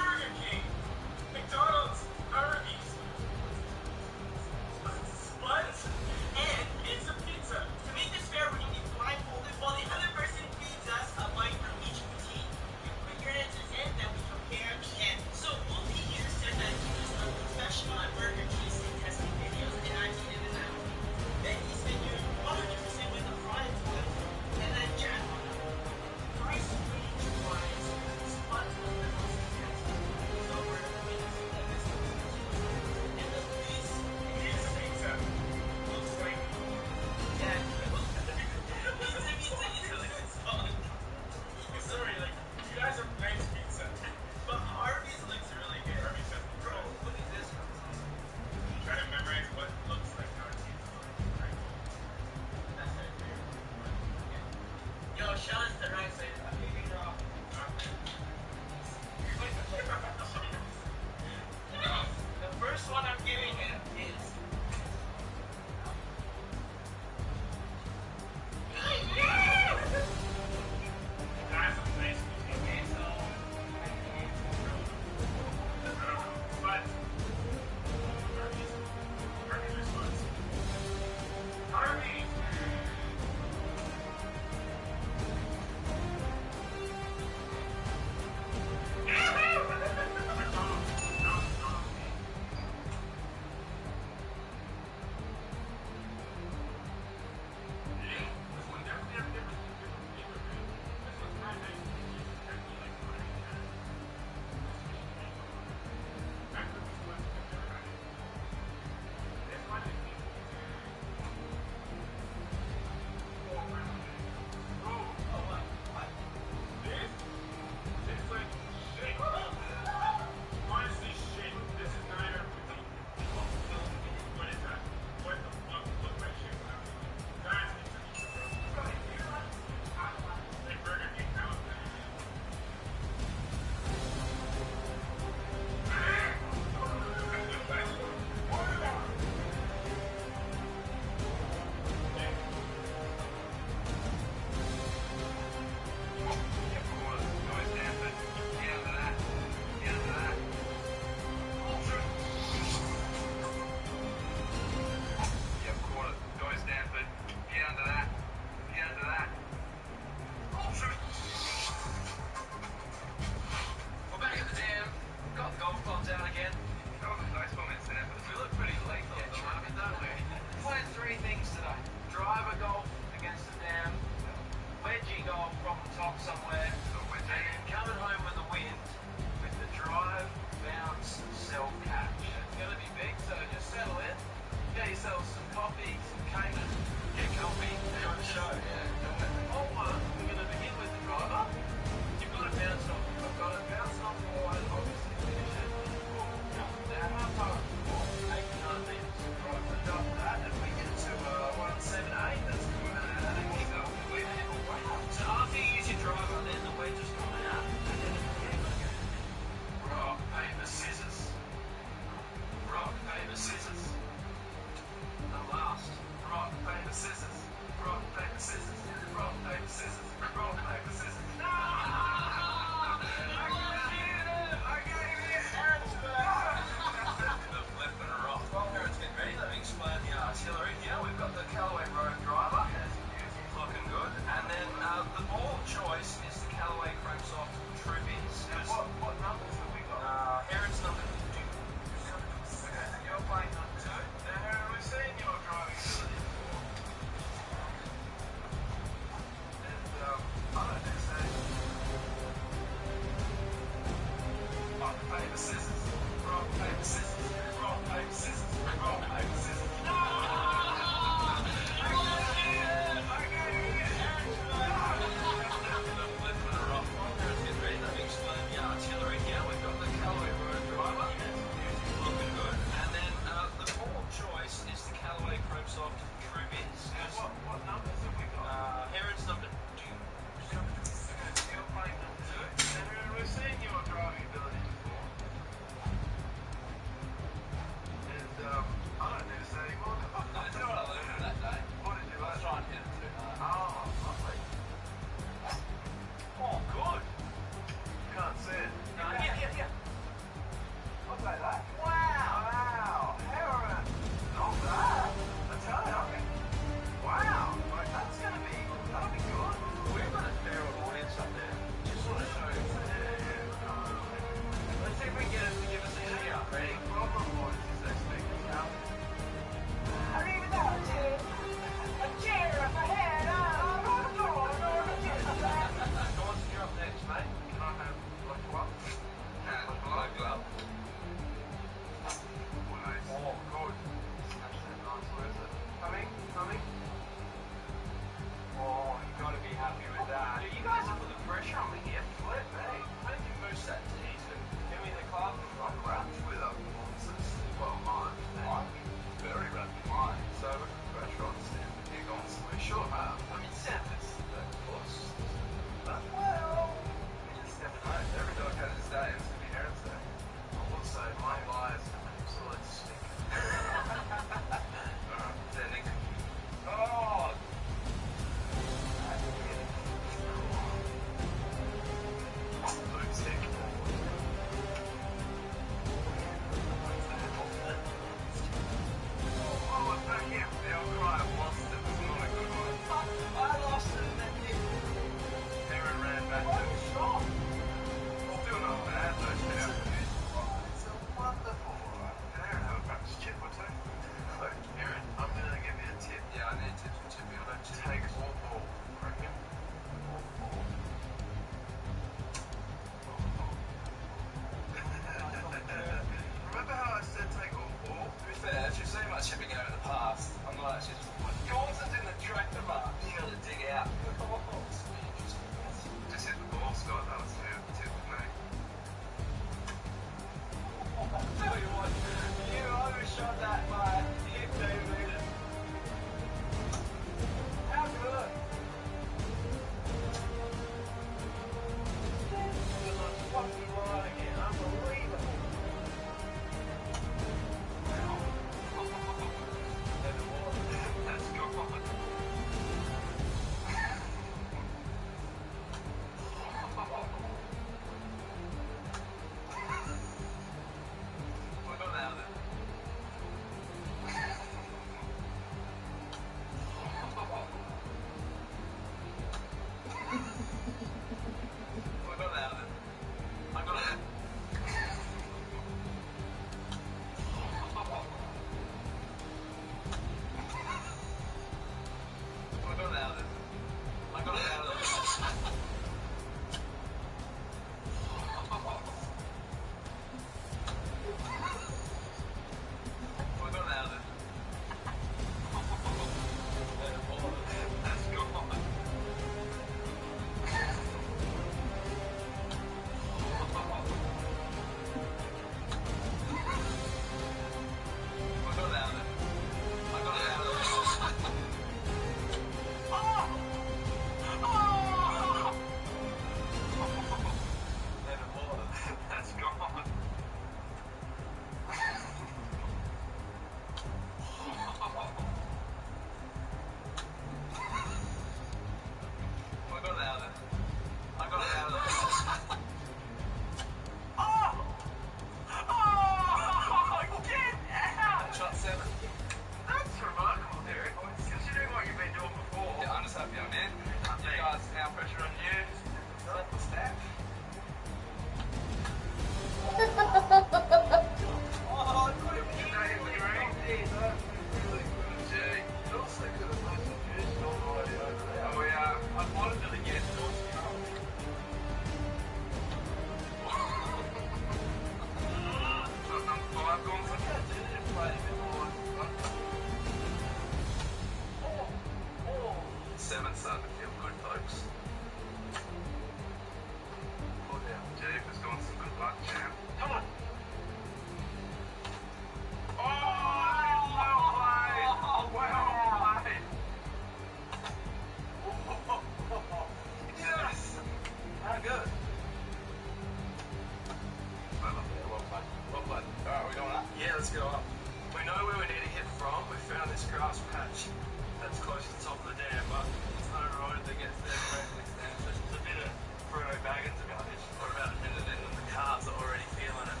around this grass patch that's close to the top of the dam, but there's no road that gets there directly. There's a bit of Bruno Baggins about this. We're about a minute in and the cars are already feeling it.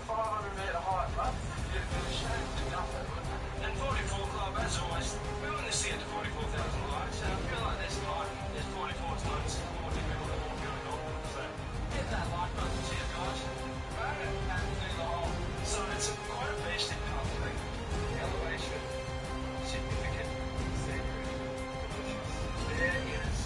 500-metre height, but you're ashamed to do nothing. And 44 Club, as always, we want to see it to 44,000 likes, and I feel like there's 44 times 40 people that walk out of golf. So hit that like button, cheers guys. Right, and do the whole. So it's quite a beastly path thing. The elevation, significant, scenery, delicious. There is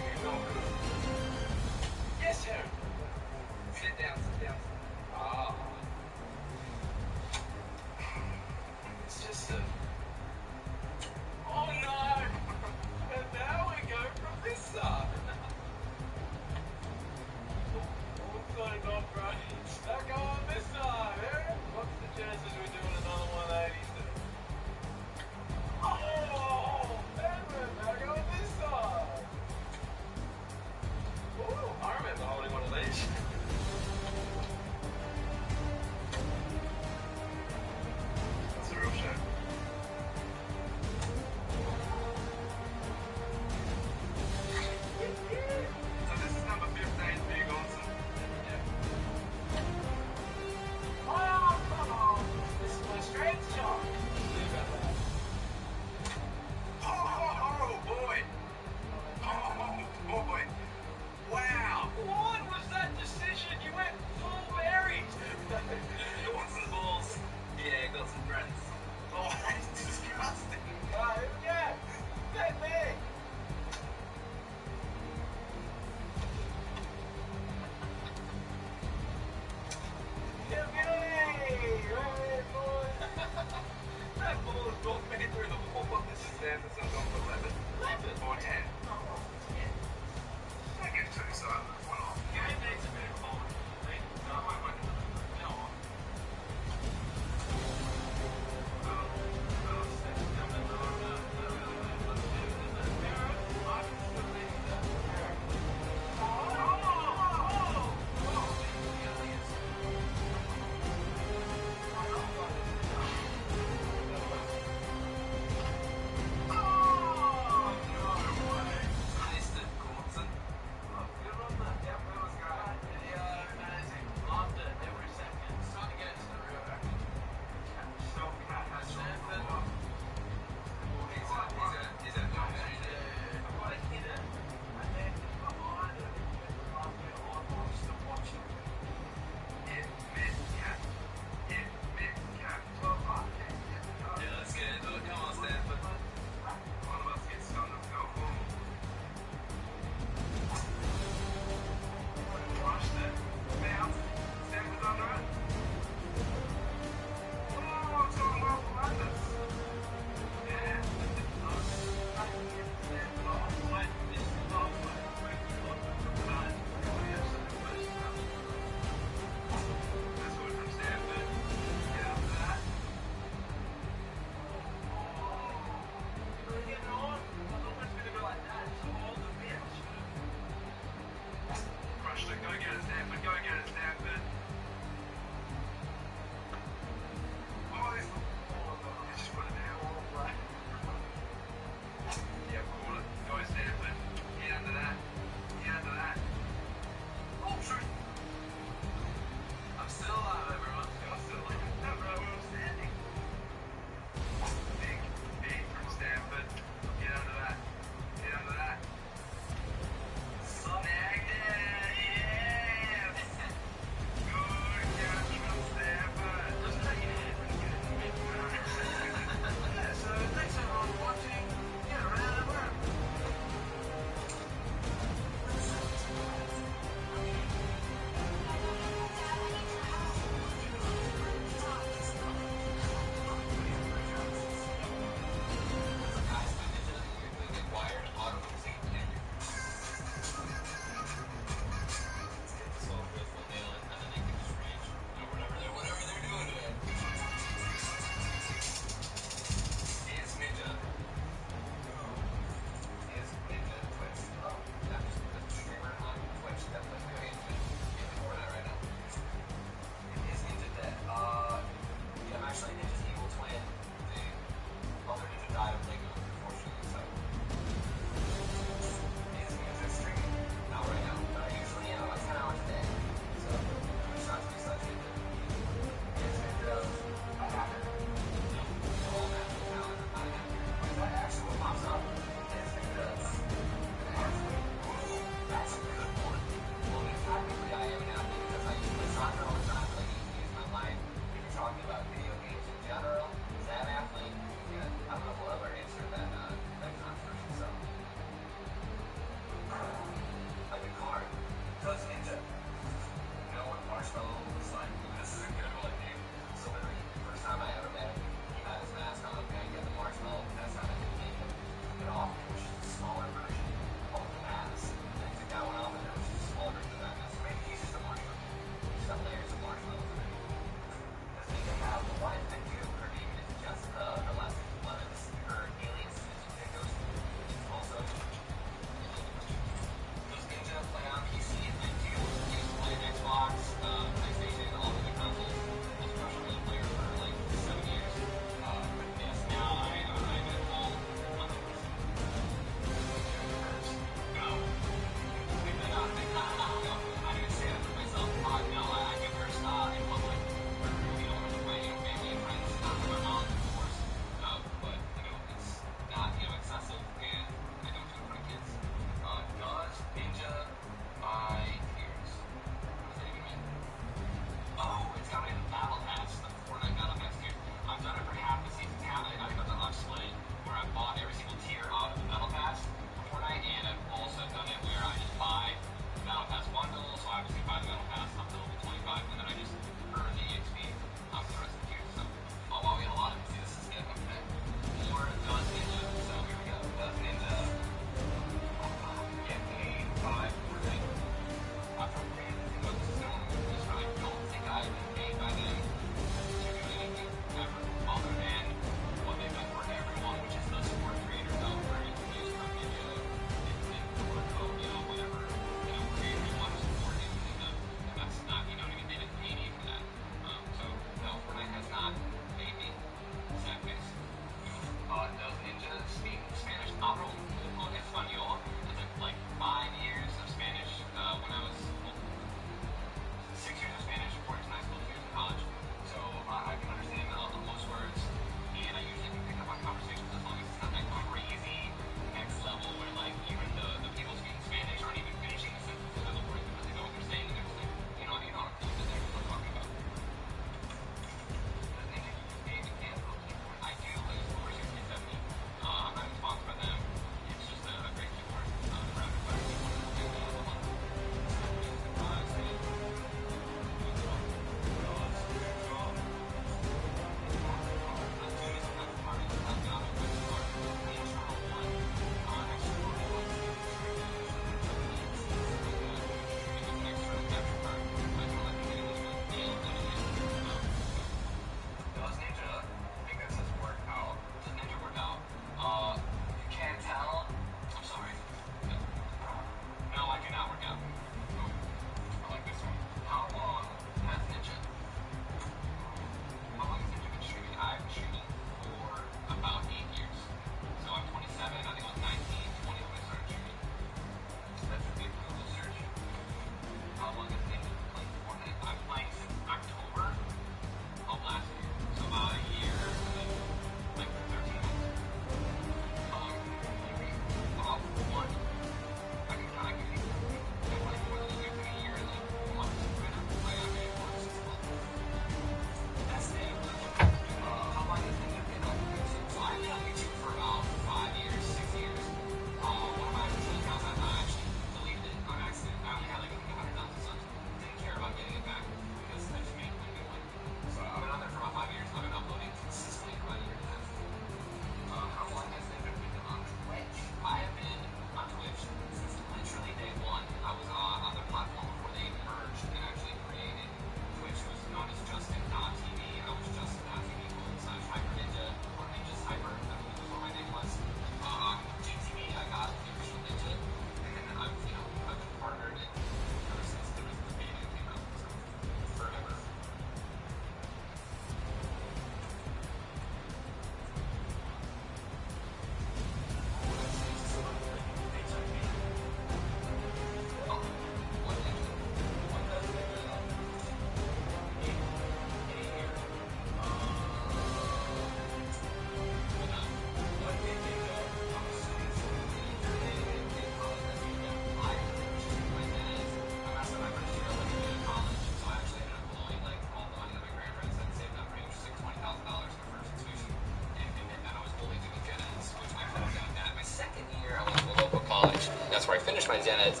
it's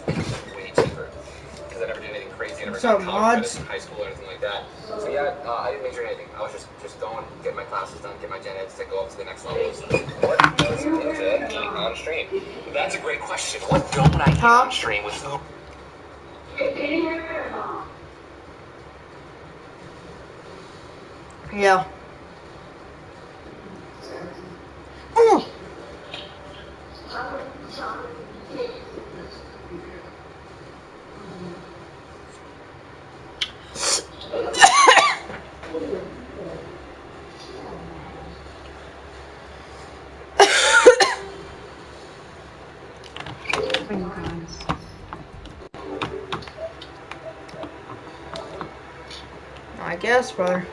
way cheaper. Because I never did anything crazy. I never What's up, got college mods? credits in high school or anything like that. So yeah, I didn't major in anything. I was just going, get my classes done, get my gen eds to go up to the next level. So what does Ninja eat on stream? That's a great question. What don't I eat on stream with food? Yeah. Oh. I guess, brother.